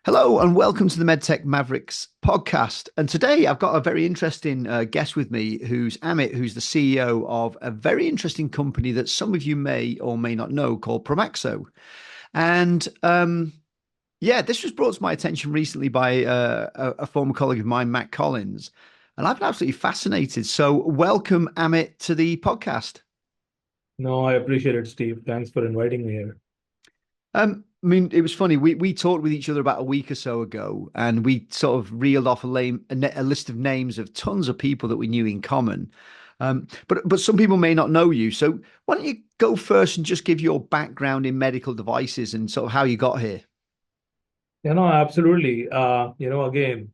Hello and welcome to the MedTech Mavericks podcast. And today I've got a very interesting guest with me who's Amit, who's the CEO of a very interesting company that some of you may or may not know called Promaxo. And this was brought to my attention recently by a former colleague of mine, Matt Collins. And I've been absolutely fascinated. So welcome, Amit, to the podcast. No, I appreciate it, Steve. Thanks for inviting me here. I mean, it was funny. We talked with each other about a week or so ago, and we sort of reeled off a list of names of tons of people that we knew in common. But some people may not know you. So why don't you go first and just give your background in medical devices and sort of how you got here? Absolutely. Again,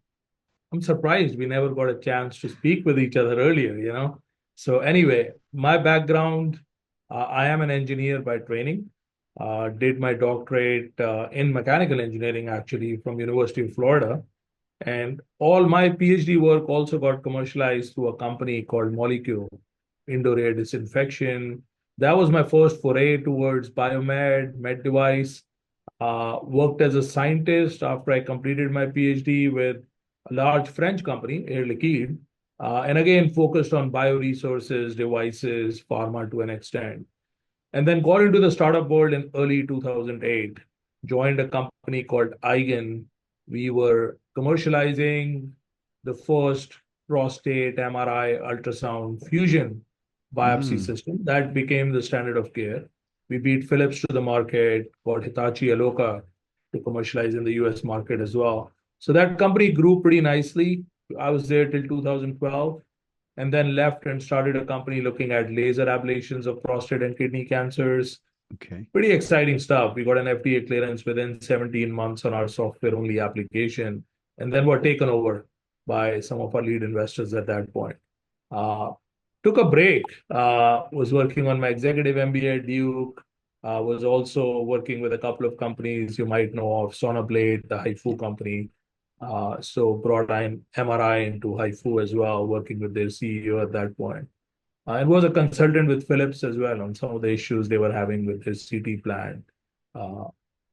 I'm surprised we never got a chance to speak with each other earlier. So anyway, my background, I am an engineer by training. Did my doctorate in mechanical engineering actually from University of Florida. And all my PhD work also got commercialized through a company called Molecule, indoor air disinfection. That was my first foray towards biomed, med device. Worked as a scientist after I completed my PhD with a large French company, Air Liquide, and again focused on bioresources, devices, pharma to an extent. And then got into the startup world in early 2008. Joined a company called Eigen. We were commercializing the first prostate MRI ultrasound fusion biopsy Mm. system that became the standard of care. We beat Philips to the market, got Hitachi Aloka to commercialize in the US market as well. So that company grew pretty nicely. I was there till 2012 and then left and started a company looking at laser ablations of prostate and kidney cancers. Okay. Pretty exciting stuff. We got an FDA clearance within 17 months on our software only application, and then were taken over by some of our lead investors at that point. Uh, Took a break, was working on my executive MBA at Duke, was also working with a couple of companies you might know of, Sonoblade, the HIFU company. So brought in MRI into HIFU as well, working with their CEO at that point. And was a consultant with Philips as well on some of the issues they were having with his CT plant. Uh,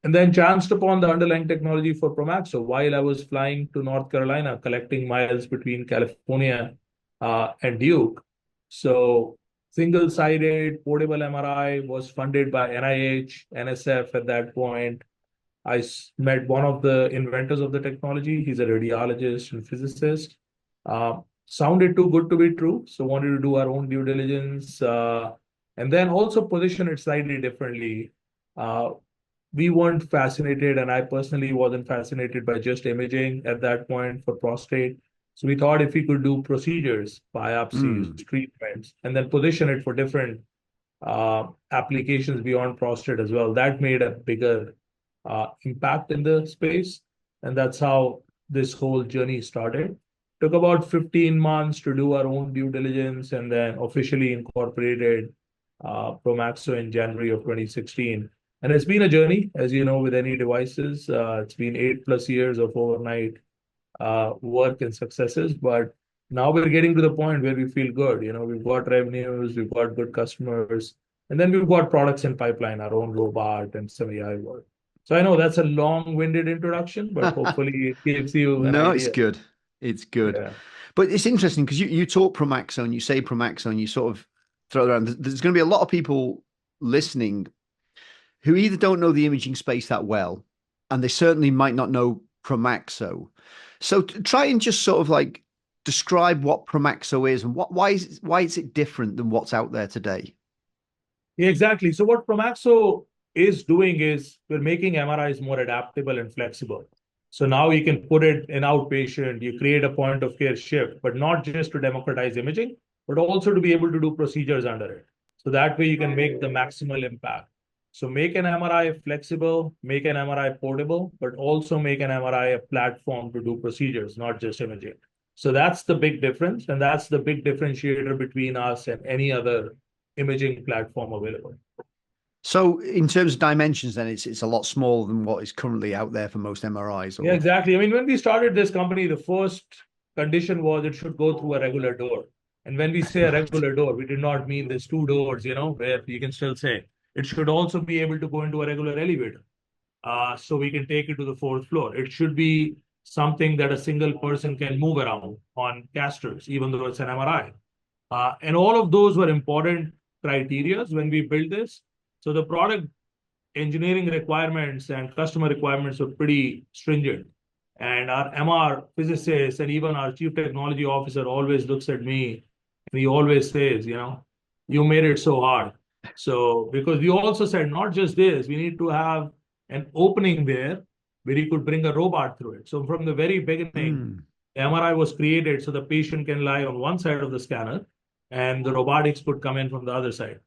and then chanced upon the underlying technology for Promaxo while I was flying to North Carolina, collecting miles between California and Duke. So single-sided portable MRI was funded by NIH, NSF at that point. Met one of the inventors of the technology. He's a radiologist and physicist. Uh, Sounded too good to be true, so wanted to do our own due diligence, and then also position it slightly differently. Uh, we weren't fascinated, and I personally wasn't fascinated by just imaging at that point for prostate. So we thought if we could do procedures, biopsies, Mm. treatments, and then position it for different applications beyond prostate as well, that made a bigger impact in the space. And that's how this whole journey started. Took about 15 months to do our own due diligence and then officially incorporated Promaxo in January of 2016. And it's been a journey, as you know, with any devices. It's been 8+ years of overnight work and successes. But now we're getting to the point where we feel good. We've got revenues, we've got good customers, and then we've got products in pipeline, our own robot and some AI work. So I know that's a long-winded introduction, but hopefully it gives you an No, it's idea. good. It's good. Yeah. But it's interesting because you talk Promaxo and you say Promaxo and you sort of throw it around. There's going to be a lot of people listening who either don't know the imaging space that well, and they certainly might not know Promaxo. So try and just sort of like describe what Promaxo is and why is it different than what's out there today? Yeah, exactly. So what Promaxo is doing is we're making MRIs more adaptable and flexible. So now you can put it in outpatient, you create a point of care shift, but not just to democratize imaging, but also to be able to do procedures under it. So that way you can make the maximal impact. So make an MRI flexible, make an MRI portable, but also make an MRI a platform to do procedures, not just imaging. So that's the big difference. And that's the big differentiator between us and any other imaging platform available. So in terms of dimensions, then it's a lot smaller than what is currently out there for most MRIs. Yeah, Or exactly. I mean, when we started this company, the first condition was it should go through a regular door. And when we say a right. regular door, we did not mean there's two doors, where you can still say it should also be able to go into a regular elevator. so we can take it to the fourth floor. It should be something that a single person can move around on casters, even though it's an MRI. And all of those were important criteria when we built this. So the product engineering requirements and customer requirements were pretty stringent. And our MR physicist and even our chief technology officer always looks at me and he always says, you made it so hard. So, because we also said, not just this, we need to have an opening there where you could bring a robot through it. So, from the very beginning, the MRI was created so the patient can lie on one side of the scanner and the robotics could come in from the other side.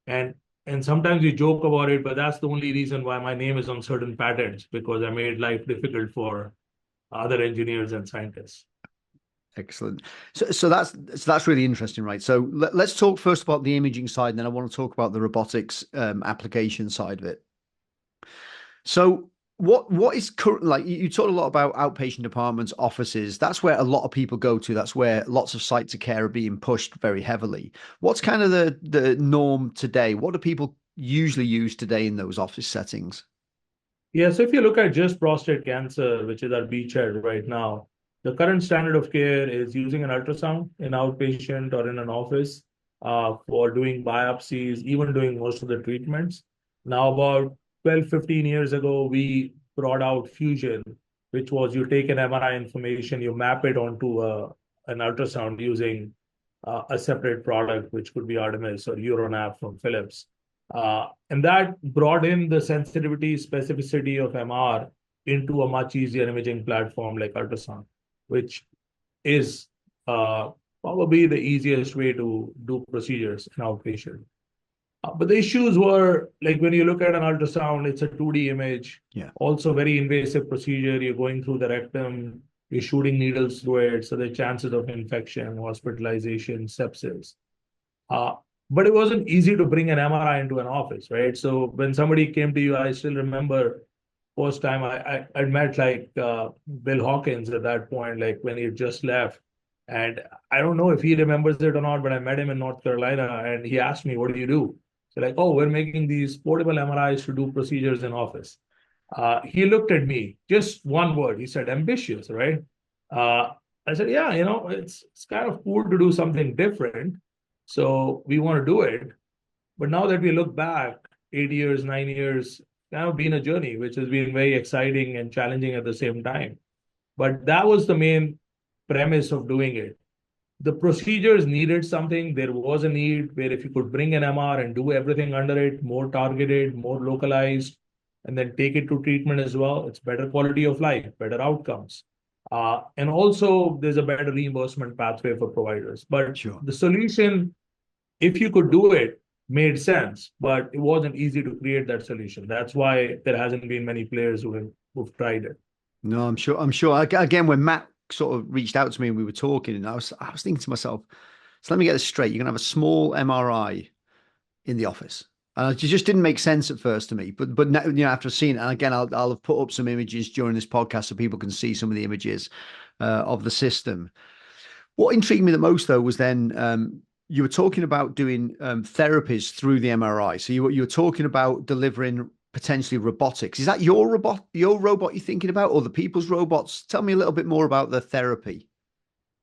And sometimes we joke about it, but that's the only reason why my name is on certain patents, because I made life difficult for other engineers and scientists. Excellent. So that's really interesting, right? So let's talk first about the imaging side, and then I want to talk about the robotics application side of it. So what is current, like you talked a lot about outpatient departments, offices. That's where a lot of people go to. That's where lots of sites of care are being pushed very heavily. What's kind of the norm today? What do people usually use today in those office settings? Yeah, so if you look at just prostate cancer, which is our beachhead right now, the current standard of care is using an ultrasound in outpatient or in an office for doing biopsies, even doing most of the treatments. Now, about 12, 15 years ago, we brought out Fusion, which was you take an MRI information, you map it onto an ultrasound using a separate product, which could be Artemis or Euronav from Philips. And that brought in the sensitivity, specificity of MR into a much easier imaging platform like ultrasound, which is probably the easiest way to do procedures in outpatient. But the issues were like when you look at an ultrasound, it's a 2D image, also very invasive procedure. You're going through the rectum, you're shooting needles through it. So the chances of infection, hospitalization, sepsis. But it wasn't easy to bring an MRI into an office, right? So when somebody came to you, I still remember first time I met like Bill Hawkins at that point, like when he had just left. And I don't know if he remembers it or not, but I met him in North Carolina and he asked me, what do you do? So like, oh, we're making these portable MRIs to do procedures in office. He looked at me, just one word. He said, ambitious, right? I said, yeah, it's kind of cool to do something different. So we want to do it. But now that we look back, 8 years, 9 years, kind of been a journey, which has been very exciting and challenging at the same time. But that was the main premise of doing it. The procedures needed something. There was a need where if you could bring an MR and do everything under it, more targeted, more localized, and then take it to treatment as well, it's better quality of life, better outcomes. And also, there's a better reimbursement pathway for providers. But the solution, if you could do it, made sense, but it wasn't easy to create that solution. That's why there hasn't been many players who've tried it. No, I'm sure. Again, when Matt sort of reached out to me and we were talking, and I was thinking to myself, so let me get this straight. You're gonna have a small MRI in the office. And it just didn't make sense at first to me. But now, after seeing it, and again, I'll have put up some images during this podcast so people can see some of the images of the system. What intrigued me the most, though, was then you were talking about doing therapies through the MRI. So you were talking about delivering potentially robotics. Is that your robot you're thinking about, or the people's robots? Tell me a little bit more about the therapy.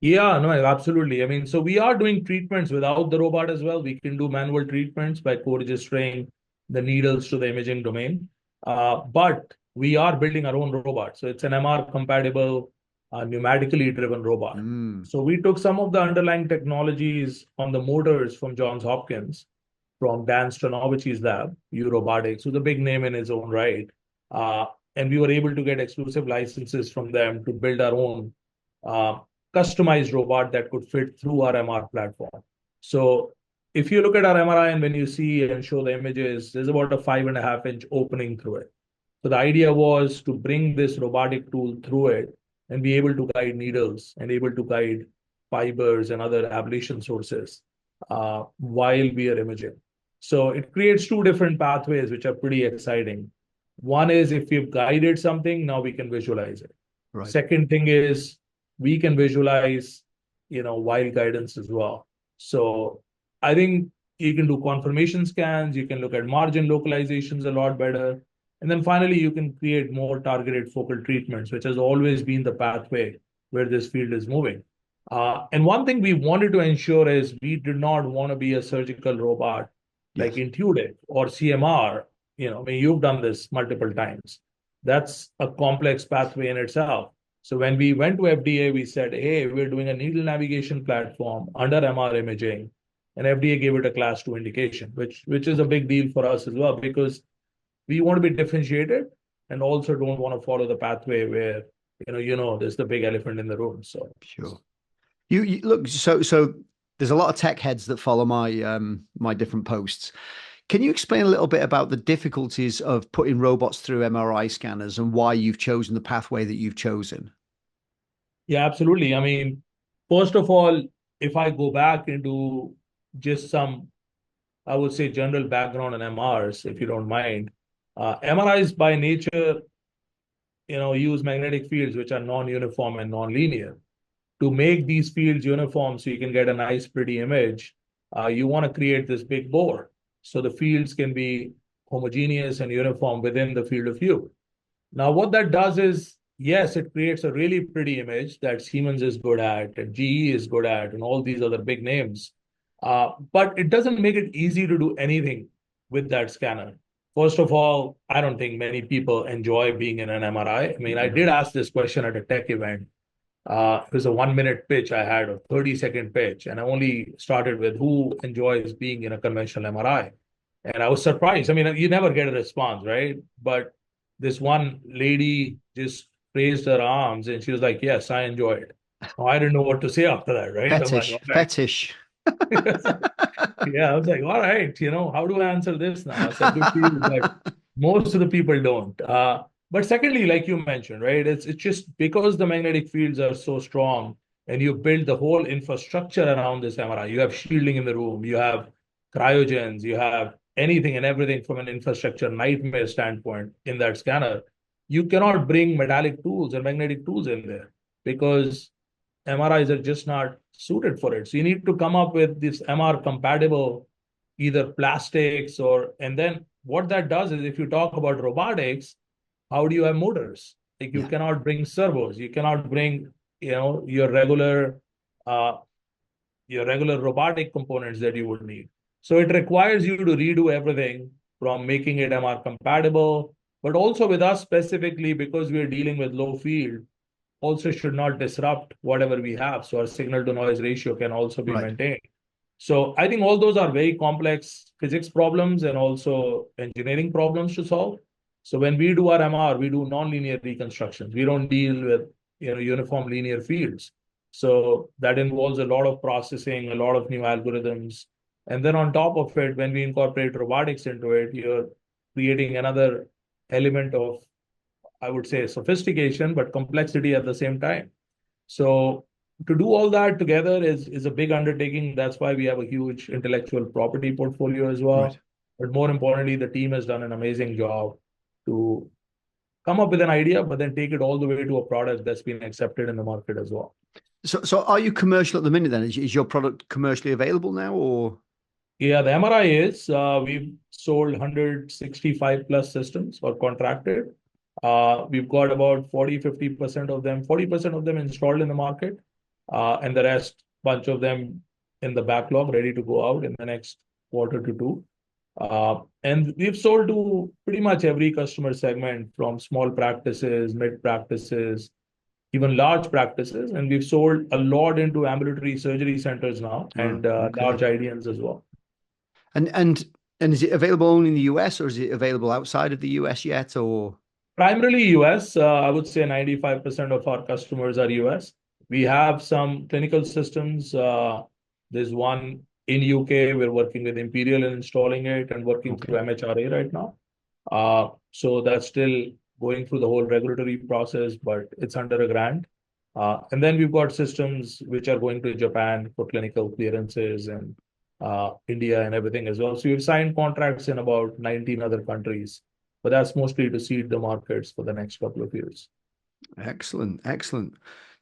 Yeah, no, absolutely. I mean, so we are doing treatments without the robot as well. We can do manual treatments by co-registering the needles to the imaging domain. But we are building our own robot. So it's an MR compatible, pneumatically driven robot. So we took some of the underlying technologies on the motors from Johns Hopkins, from Dan Stanovic's lab, Robotics, who's a big name in his own right. And we were able to get exclusive licenses from them to build our own customized robot that could fit through our MR platform. So if you look at our MRI and when you see and show the images, there's about a 5.5-inch opening through it. So the idea was to bring this robotic tool through it and be able to guide needles and able to guide fibers and other ablation sources while we are imaging. So it creates two different pathways, which are pretty exciting. One is if we've guided something, now we can visualize it. Right. Second thing is we can visualize, while guidance as well. So I think you can do confirmation scans. You can look at margin localizations a lot better. And then finally, you can create more targeted focal treatments, which has always been the pathway where this field is moving. And one thing we wanted to ensure is we did not want to be a surgical robot like Yes. Intuitive or CMR. I mean, you've done this multiple times. That's a complex pathway in itself. So when we went to FDA, we said, hey, we're doing a needle navigation platform under MR imaging. And FDA gave it a class 2 indication, which is a big deal for us as well, because we want to be differentiated and also don't want to follow the pathway where, there's the big elephant in the room. So Sure. You look, so there's a lot of tech heads that follow my different posts. Can you explain a little bit about the difficulties of putting robots through MRI scanners and why you've chosen the pathway that you've chosen? yeah, absolutely. I mean, first of all, if I go back into just some, I would say, general background on MRs, if you don't mind, MRIs by nature, use magnetic fields which are non-uniform and non-linear. To make these fields uniform so you can get a nice, pretty image, you want to create this big bore. So the fields can be homogeneous and uniform within the field of view. Now, what that does is, yes, it creates a really pretty image that Siemens is good at, and GE is good at, and all these other big names. But it doesn't make it easy to do anything with that scanner. First of all, I don't think many people enjoy being in an MRI. I mean, I did ask this question at a tech event. It was a 1 minute pitch I had, a 30-second pitch, and I only started with who enjoys being in a conventional MRI. And I was surprised. I mean, you never get a response, right? But this one lady just raised her arms and she was like, yes, I enjoy it. Oh, I didn't know what to say after that, right? I'm like, Fetish, all right. fetish. Yeah, I was like, all right, how do I answer this now? I said, good for you, but most of the people don't. But secondly, like you mentioned, right, it's just because the magnetic fields are so strong and you build the whole infrastructure around this MRI. You have shielding in the room, you have cryogens, you have anything and everything from an infrastructure nightmare standpoint in that scanner. You cannot bring metallic tools or magnetic tools in there because MRIs are just not suited for it. So you need to come up with this MR compatible either plastics or, and then what that does is if you talk about robotics, how do you have motors? Like you Yeah, cannot bring servos, you cannot bring, uh, your regular robotic components that you would need. So it requires you to redo everything from making it MR compatible, but also with us specifically because we're dealing with low field also should not disrupt whatever we have. So our signal to noise ratio can also be right. maintained. So I think all those are very complex physics problems and also engineering problems to solve. So when we do our MR, we do nonlinear reconstructions. We don't deal with uniform linear fields. So that involves a lot of processing, a lot of new algorithms. And then on top of it, when we incorporate robotics into it, you're creating another element of, I would say, sophistication, but complexity at the same time. So to do all that together is a big undertaking. That's why we have a huge intellectual property portfolio as Right. well. But more importantly, the team has done an amazing job to come up with an idea, but then take it all the way to a product that's been accepted in the market as well. So are you commercial at the minute then? Is your product commercially available now or? Yeah, the MRI is, we've sold 165 plus systems or contracted. We've got about 40-50% of them, 40% of them installed in the market, and the rest, bunch of them in the backlog, ready to go out in the next quarter to two. And we've sold to pretty much every customer segment from small practices, mid practices, even large practices. And we've sold a lot into ambulatory surgery centers now Oh, and large okay. IDNs as well. And and and is it available only in the US or is it available outside of the US yet or? Primarily US, I would say 95% of our customers are US. We have some clinical systems. There's one in UK. We're working with Imperial and installing it and working through Okay. MHRA right now. So that's still going through the whole regulatory process, but it's under a grant. And then we've got systems which are going to Japan for clinical clearances and India and everything as well. So we've signed contracts in about 19 other countries, but that's mostly to seed the markets for the next couple of years. Excellent, excellent.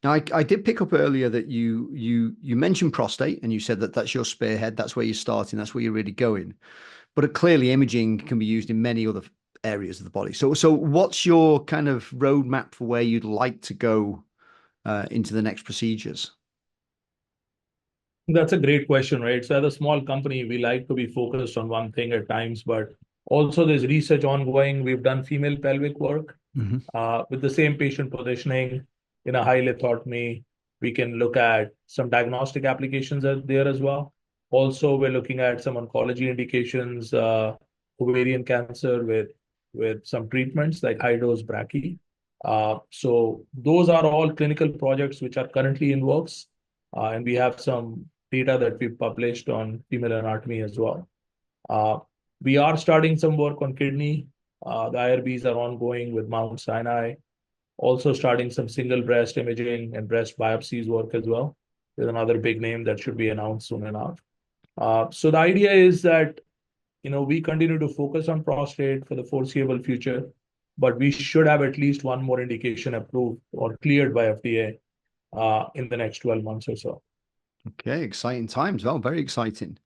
Now, I did pick up earlier that you mentioned prostate, and you said that that's your spearhead. That's where you're starting. That's where you're really going. But clearly, imaging can be used in many other areas of the body. So what's your kind of roadmap for where you'd like to go into the next procedures? That's a great question, right? So, as a small company, we like to be focused on one thing at times, but also there's research ongoing. We've done female pelvic work Hmm. with the same patient positioning in a high lithotomy. We can look at some diagnostic applications out there as well. Also, we're looking at some oncology indications, ovarian cancer with some treatments like high dose brachy. So those are all clinical projects which are currently in works, and we have some data that we've published on female anatomy as well. Uh, we are starting some work on kidney. The IRBs are ongoing with Mount Sinai. Also starting some single breast imaging and breast biopsies work as well. There's another big name that should be announced soon enough. So the idea is that we continue to focus on prostate for the foreseeable future, but we should have at least one more indication approved or cleared by FDA in the next 12 months or so. Okay, exciting times. Well, very exciting.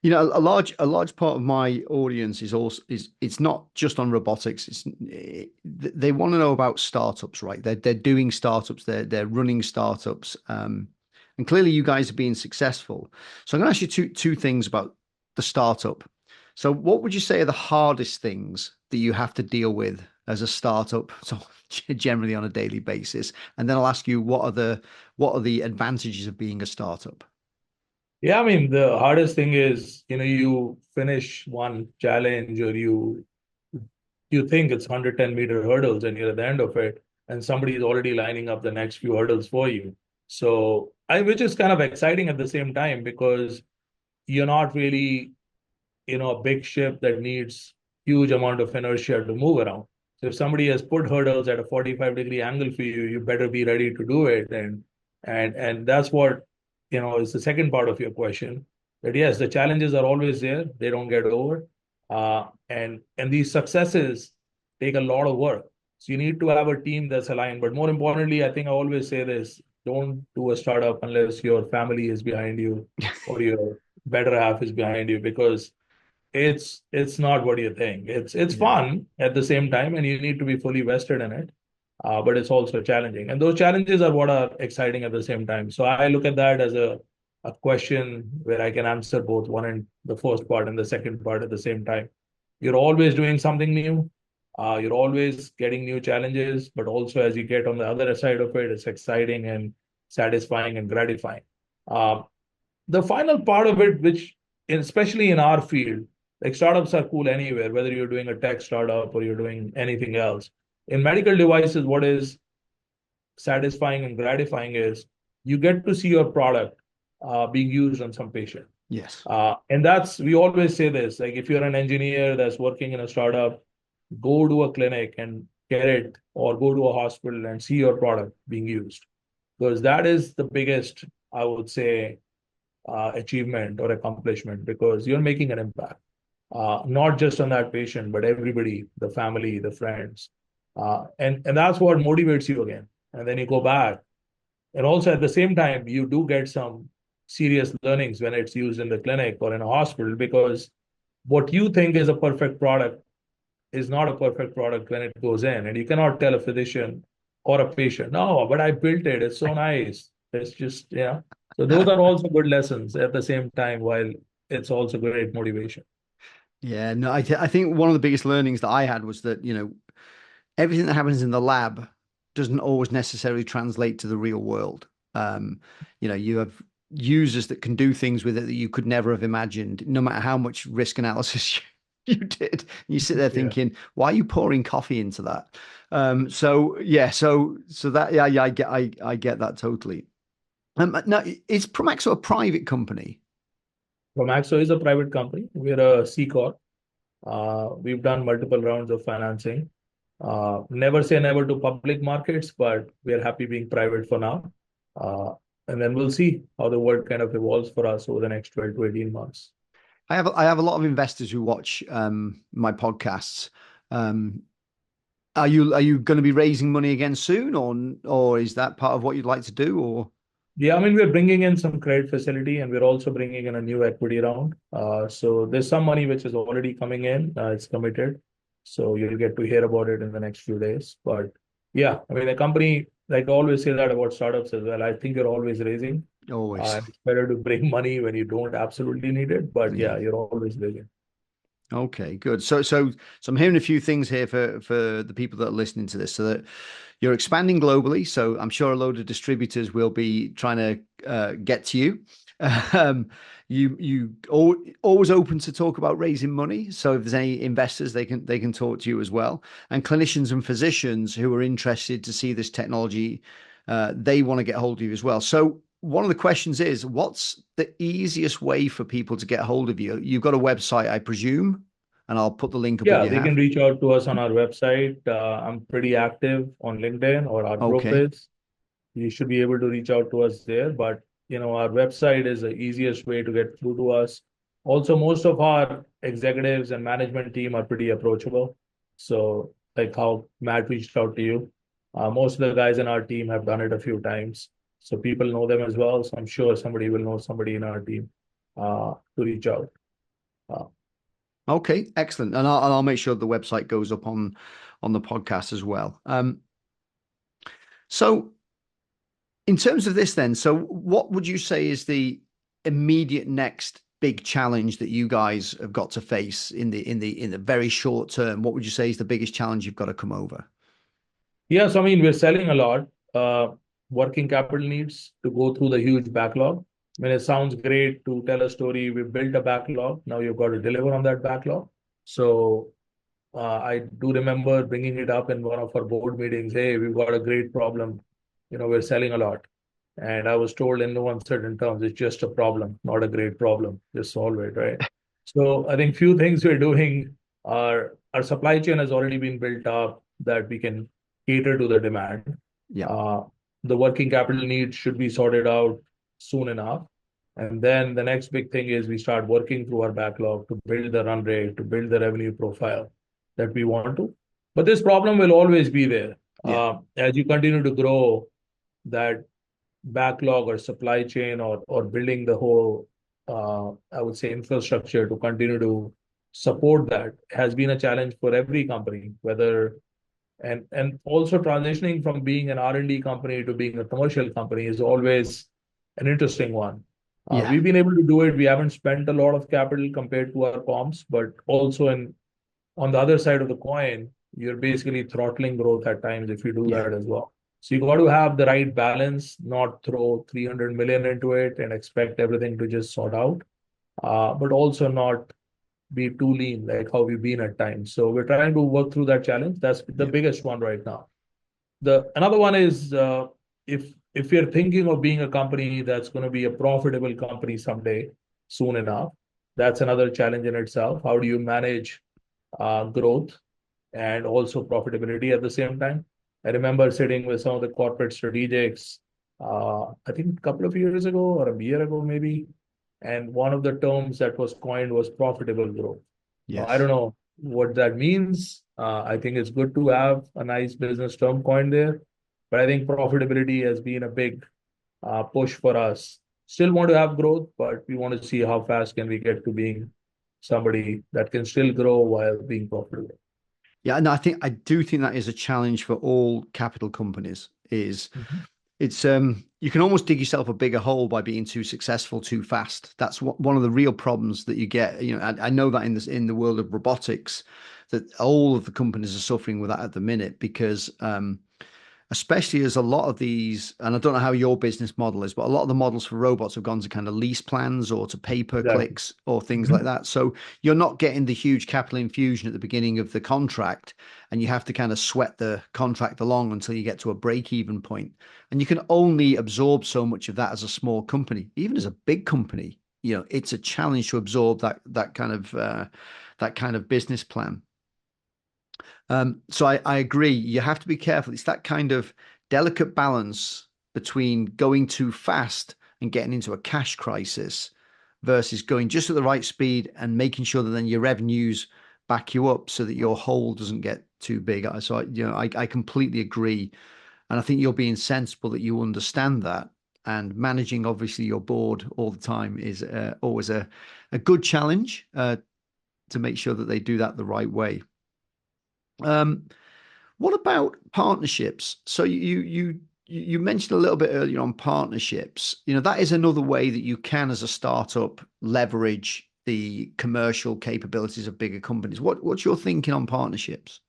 You know, a large part of my audience is also is it's not just on robotics. They want to know about startups, right? They're doing startups. They're running startups. And clearly you guys are being successful. So I'm going to ask you two things about the startup. So what would you say are the hardest things that you have to deal with as a startup? So generally on a daily basis. And then I'll ask you what are the advantages of being a startup? Yeah, I mean, the hardest thing is, you finish one challenge or you think it's 110-meter hurdles and you're at the end of it, and somebody is already lining up the next few hurdles for you. So which is kind of exciting at the same time because you're not really, a big ship that needs huge amount of inertia to move around. So if somebody has put hurdles at a 45-degree angle for you, you better be ready to do it. And that's what, is the second part of your question. That yes, the challenges are always there. They don't get over. And these successes take a lot of work. So you need to have a team that's aligned. But more importantly, I think I always say this, don't do a startup unless your family is behind you or your better half is behind you, because it's not what you think. It's Yeah. fun at the same time, and you need to be fully vested in it. But it's also challenging, and those challenges are what are exciting at the same time. So I look at that as a question where I can answer both one and the first part and the second part at the same time. You're always doing something new. You're always getting new challenges, but also as you get on the other side of it, it's exciting and satisfying and gratifying. Uh, the final part of it, which especially in our field, like startups are cool anywhere, whether you're doing a tech startup or you're doing anything else. In medical devices, what is satisfying and gratifying is you get to see your product being used on some patient. Yes. And we always say this, like if you're an engineer that's working in a startup, go to a clinic and get it, or go to a hospital and see your product being used. Because that is the biggest, I would say, achievement or accomplishment, because you're making an impact, not just on that patient, but everybody, the family, the friends. And that's what motivates you again. And then you go back. And also at the same time, you do get some serious learnings when it's used in the clinic or in a hospital, because what you think is a perfect product is not a perfect product when it goes in. And you cannot tell a physician or a patient, no, but I built it. It's so nice. It's just, yeah. So those are also good lessons at the same time, while it's also great motivation. Yeah, no, I think one of the biggest learnings that I had was that, everything that happens in the lab doesn't always necessarily translate to the real world. You have users that can do things with it that you could never have imagined, no matter how much risk analysis you did. You sit there Yeah. thinking, why are you pouring coffee into that? So yeah, so that yeah, I get that totally. Now, is Promaxo a private company? Promaxo is a private company. We're a C Corp. We've done multiple rounds of financing. Never say never to public markets, but we're happy being private for now. Uh, and then we'll see how the world kind of evolves for us over the next 12 to 18 months. I have a lot of investors who watch my podcasts. Um, are you going to be raising money again soon, or is that part of what you'd like to do? Or Yeah, I mean, we're bringing in some credit facility, and we're also bringing in a new equity round. So there's some money which is already coming in. It's committed. So you'll get to hear about it in the next few days. But yeah, I mean, the company, like I always say that about startups as well. I think you're always raising. Always. And it's better to bring money when you don't absolutely need it. But Yeah. yeah, you're always raising. Okay, good. So I'm hearing a few things here for the people that are listening to this. So that you're expanding globally. So I'm sure a load of distributors will be trying to get to you. Um, always open to talk about raising money. So if there's any investors, they can talk to you as well. And clinicians and physicians who are interested to see this technology, they want to get hold of you as well. So one of the questions is, what's the easiest way for people to get hold of you? You've got a website, I presume, and I'll put the link up if Yeah, you they can have. reach out to us on our website. I'm pretty active on LinkedIn, or our group Okay. is. You should be able to reach out to us there. But our website is the easiest way to get through to us. Also, most of our executives and management team are pretty approachable. So, like how Matt reached out to you, most of the guys in our team have done it a few times. So people know them as well. So I'm sure somebody will know somebody in our team to reach out. Uh, Okay, excellent. And I'll make sure the website goes up on the podcast as well. So in terms of this then, so what would you say is the immediate next big challenge that you guys have got to face in the very short term? What would you say is the biggest challenge you've got to come over? Yeah, so I mean, we're selling a lot. Working capital needs to go through the huge backlog. I mean, it sounds great to tell a story. We built a backlog. Now you've got to deliver on that backlog. So I do remember bringing it up in one of our board meetings. Hey, we've got a great problem. We're selling a lot. And I was told in no uncertain terms, it's just a problem, not a great problem. Just solve it, right? So I think few things we're doing are our supply chain has already been built up that we can cater to the demand. Yeah. Uh, the working capital needs should be sorted out soon enough. And then the next big thing is we start working through our backlog to build the run rate, to build the revenue profile that we want to. But this problem will always be there. Yeah. As you continue to grow, that backlog or supply chain, or building the whole, I would say, infrastructure to continue to support that has been a challenge for every company, whether and also transitioning from being an R&D company to being a commercial company is always an interesting one. Yeah. We've been able to do it. We haven't spent a lot of capital compared to our comps, but also on the other side of the coin, you're basically throttling growth at times if you do Yeah. that as well. So you got to have the right balance, not throw 300 million into it and expect everything to just sort out, but also not be too lean like how we've been at times. So we're trying to work through that challenge. That's the Yeah. biggest one right now. The another one is, if you're thinking of being a company that's going to be a profitable company someday, soon enough, that's another challenge in itself. How do you manage growth and also profitability at the same time? I remember sitting with some of the corporate strategics, I think a couple of years ago or a year ago maybe, and one of the terms that was coined was profitable growth. Now, I Yes. don't know what that means. I think it's good to have a nice business term coined there, but I think profitability has been a big push for us. Still want to have growth, but we want to see how fast can we get to being somebody that can still grow while being profitable. Yeah, and I do think that is a challenge for all capital companies. Is Mhm. it's you can almost dig yourself a bigger hole by being too successful too fast. That's one of the real problems that you get. I know that in the world of robotics, that all of the companies are suffering with that at the minute because especially as a lot of these, and I don't know how your business model is, but a lot of the models for robots have gone to kind of lease plans or to pay per Exactly. clicks or things like Mhm. that. So you're not getting the huge capital infusion at the beginning of the contract, and you have to kind of sweat the contract along until you get to a break even point. And you can only absorb so much of that as a small company. Even as a big company, it's a challenge to absorb that kind of business plan. So I agree. You have to be careful. It's that kind of delicate balance between going too fast and getting into a cash crisis versus going just at the right speed and making sure that then your revenues back you up so that your hole doesn't get too big. So I completely agree. And I think you're being sensible that you understand that. And managing, obviously, your board all the time is always a good challenge to make sure that they do that the right way. Um, what about partnerships? So you mentioned a little bit earlier on partnerships. You know, that is another way that you can, as a startup, leverage the commercial capabilities of bigger companies. What's your thinking on partnerships?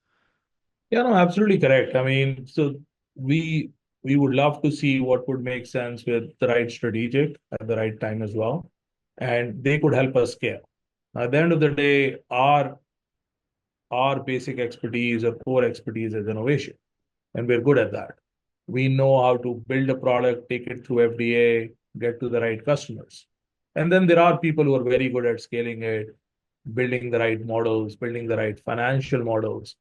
Yeah, no, absolutely correct. I mean, so we we would love to see what would make sense with the right strategic at the right time as well, and they could help us scale. At the end of the day, our basic expertise or core expertise is innovation, and we're good at that. We know how to build a product, take it through FDA, get to the right customers. And then there are people who are very good at scaling it, building the right models, building the right financial models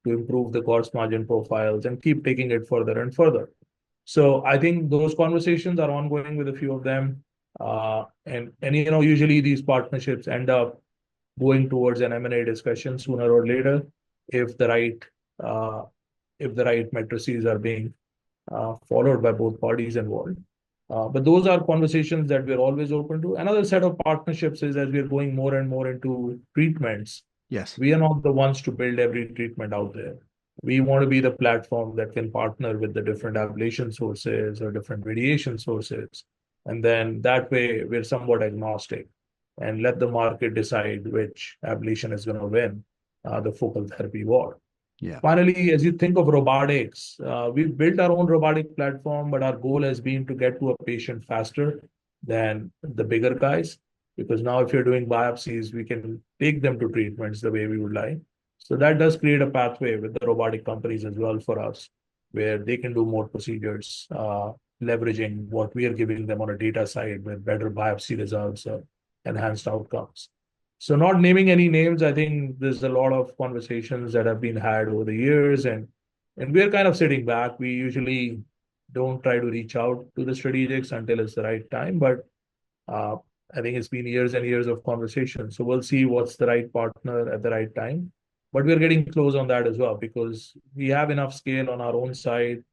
to improve the gross margin profiles and keep taking it further and further. So I think those conversations are ongoing with a few of them. And usually these partnerships end up going towards an M&A discussion sooner or later if the right uh, if the right matrices are being followed by both parties involved. But those are conversations that we're always open to. Another set of partnerships is as we're going more and more into treatments, Yes. we are not the ones to build every treatment out there. We want to be the platform that can partner with the different ablation sources or different radiation sources. And then that way, we're somewhat agnostic and let the market decide which ablation is going to win the focal therapy war. Yeah. Finally, as you think of robotics, we've built our own robotic platform, but our goal has been to get to a patient faster than the bigger guys. Because now, if you're doing biopsies, we can take them to treatments the way we would like. So that does create a pathway with the robotic companies as well for us, where they can do more procedures, leveraging what we are giving them on a data side with better biopsy results or enhanced outcomes. So not naming any names, I think there's a lot of conversations that have been had over the years, and we're kind of sitting back. We usually don't try to reach out to the strategics until it's the right time, but uh, I think it's been years and years of conversation. So we'll see what's the right partner at the right time. But we're getting close on that as well because we have enough scale on our own side,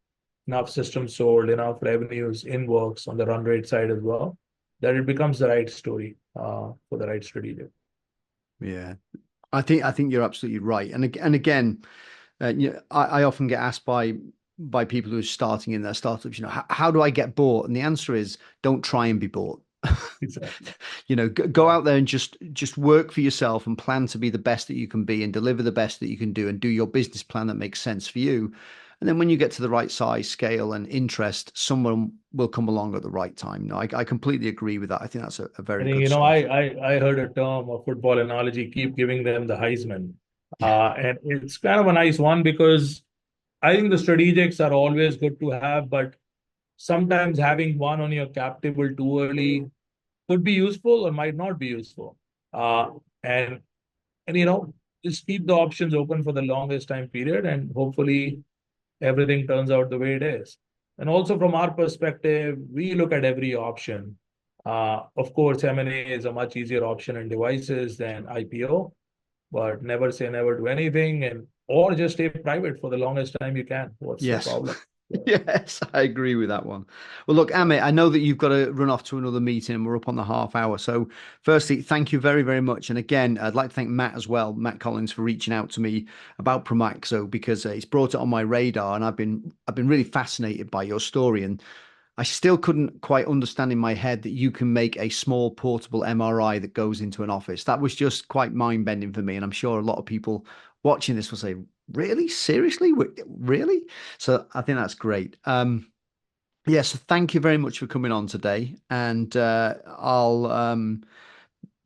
enough systems sold, enough revenues in works on the run rate side as well, that it becomes the right story for the right strategic. Yeah. I think you're absolutely right. And again, I often get asked by people who are starting in their startups, how do I get bought? And the answer is don't try and be bought. Exactly. Go out there and just work for yourself and plan to be the best that you can be and deliver the best that you can do and do your business plan that makes sense for you. And then when you get to the right size, scale, and interest, someone will come along at the right time. No, I completely agree with that. I think that's a I very think, good I, strategy. I heard a term, a football analogy, keep giving them the Heisman. Yeah. And it's kind of a nice one because I think the strategics are always good to have, but sometimes having one on your cap table too early could be useful or might not be useful. Uh, and and just keep the options open for the longest time period, and hopefully everything turns out the way it is. And also from our perspective, we look at every option. Of course, M&A is a much easier option in devices than IPO, but never say never to anything and or just stay private for the longest time you can. What's the Yes. problem? Yeah. Yes, I agree with that one. Well, look, Amit, I know that you've got to run off to another meeting and we're up on the half hour. So, firstly, thank you very, very much. And again, I'd like to thank Matt as well, Matt Collins, for reaching out to me about Promaxo because he's brought it on my radar and I've been really fascinated by your story. And I still couldn't quite understand in my head that you can make a small portable MRI that goes into an office. That was just quite mind bending for me. And I'm sure a lot of people watching this will say, really? Seriously? Really? So I think that's great. Yeah, so thank you very much for coming on today. And I'll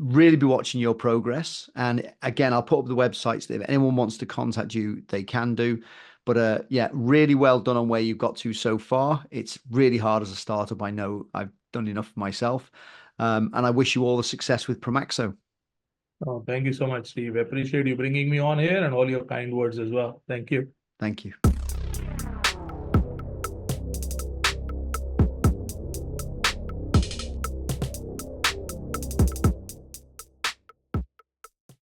really be watching your progress. And again, I'll put up the websites that if anyone wants to contact you, they can do. But yeah, really well done on where you've got to so far. It's really hard as a startup. I know I've done enough myself. And I wish you all the success with Promaxo. Oh, thank you so much, Steve. I appreciate you bringing me on here and all your kind words as well. Thank you. Thank you.